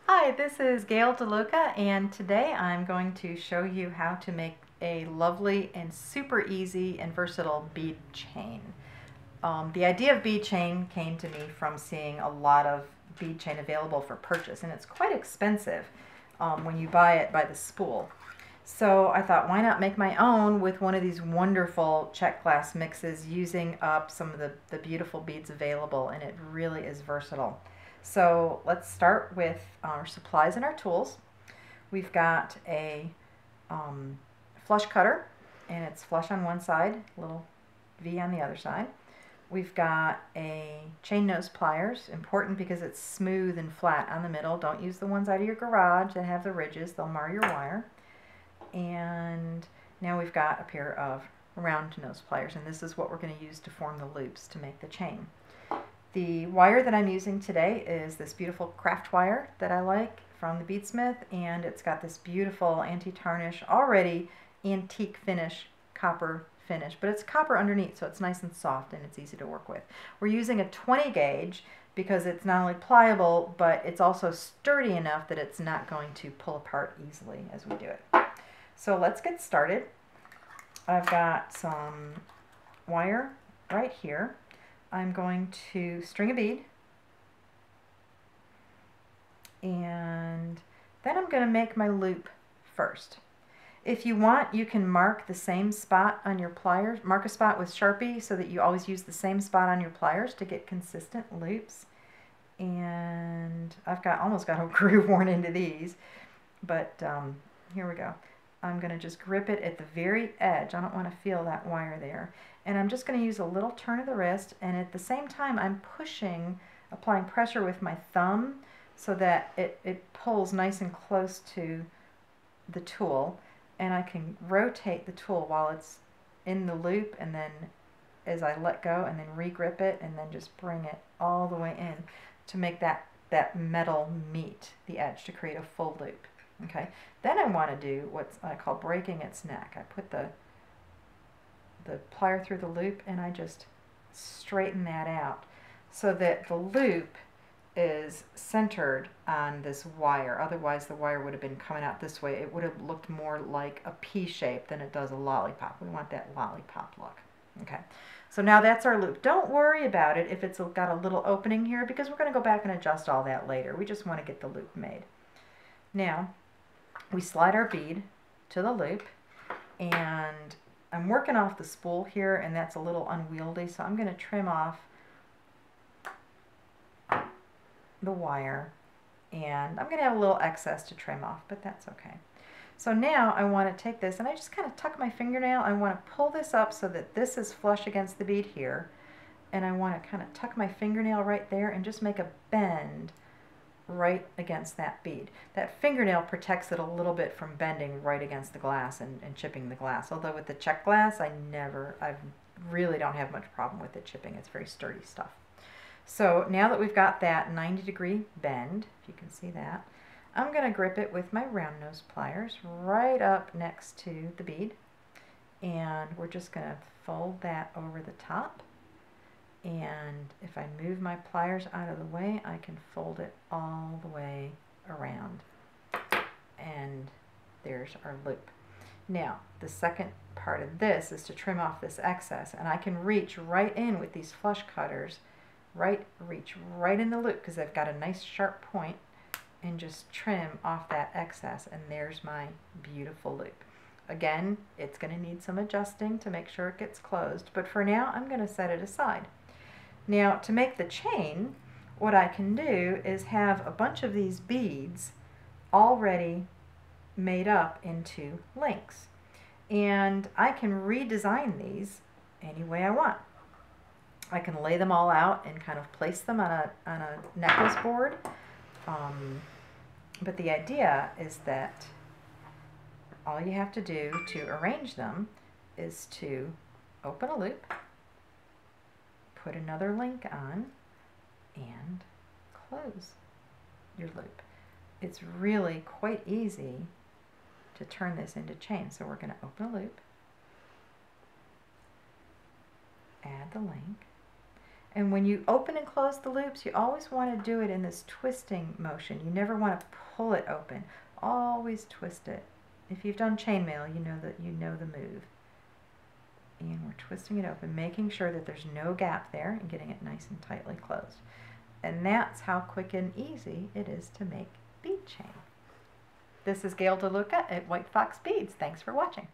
Hi, this is Gail DeLuca, and today I'm going to show you how to make a lovely and super easy and versatile bead chain. The idea of bead chain came to me from seeing a lot of bead chain available for purchase, and it's quite expensive when you buy it by the spool. So I thought, why not make my own with one of these wonderful Czech glass mixes using up some of the beautiful beads available, and it really is versatile. So let's start with our supplies and our tools. We've got a flush cutter, and it's flush on one side, little V on the other side. We've got a chain nose pliers, important because it's smooth and flat on the middle. Don't use the ones out of your garage that have the ridges, they'll mar your wire. And now we've got a pair of round nose pliers, and this is what we're going to use to form the loops to make the chain. The wire that I'm using today is this beautiful craft wire that I like from the Beadsmith, and it's got this beautiful anti-tarnish, already antique finish, copper finish, but it's copper underneath, so it's nice and soft and it's easy to work with. We're using a 20 gauge because it's not only pliable, but it's also sturdy enough that it's not going to pull apart easily as we do it. So let's get started. I've got some wire right here. I'm going to string a bead, and then I'm going to make my loop first. If you want, you can mark the same spot on your pliers, mark a spot with Sharpie so that you always use the same spot on your pliers to get consistent loops. And I've almost got a groove worn into these, but here we go. I'm going to just grip it at the very edge. I don't want to feel that wire there. And I'm just going to use a little turn of the wrist, and at the same time I'm applying pressure with my thumb so that it pulls nice and close to the tool, and I can rotate the tool while it's in the loop, and then as I let go and then re-grip it and then just bring it all the way in to make that metal meet the edge to create a full loop. Okay, then I want to do what I call breaking its neck. I put the plier through the loop and I just straighten that out so that the loop is centered on this wire. Otherwise the wire would have been coming out this way. It would have looked more like a P shape than it does a lollipop. We want that lollipop look. Okay, so now that's our loop. Don't worry about it if it's got a little opening here, because we're going to go back and adjust all that later. We just want to get the loop made. Now we slide our bead to the loop, and I'm working off the spool here, and that's a little unwieldy, so I'm going to trim off the wire, and I'm going to have a little excess to trim off, but that's okay. So now I want to take this, and I just kind of tuck my fingernail. I want to pull this up so that this is flush against the bead here, and I want to kind of tuck my fingernail right there and just make a bend right against that bead. That fingernail protects it a little bit from bending right against the glass and chipping the glass. Although with the Czech glass, I really don't have much problem with it chipping. It's very sturdy stuff. So now that we've got that 90-degree bend, if you can see that, I'm going to grip it with my round nose pliers right up next to the bead, and we're just going to fold that over the top. And if I move my pliers out of the way, I can fold it all the way around. And there's our loop. Now, the second part of this is to trim off this excess. And I can reach right in with these flush cutters, reach right in the loop because they've got a nice sharp point, and just trim off that excess. And there's my beautiful loop. Again, it's going to need some adjusting to make sure it gets closed. But for now, I'm going to set it aside. Now, to make the chain, what I can do is have a bunch of these beads already made up into links. And I can redesign these any way I want. I can lay them all out and kind of place them on a necklace board. But the idea is that all you have to do to arrange them is to open a loop, put another link on, and close your loop. It's really quite easy to turn this into chain. So we're going to open a loop, add the link, And when you open and close the loops, you always want to do it in this twisting motion. You never want to pull it open. Always twist it. If you've done chainmail, you know the move. And we're twisting it open, making sure that there's no gap there and getting it nice and tightly closed. And that's how quick and easy it is to make bead chain. This is Gail DeLuca at White Fox Beads. Thanks for watching.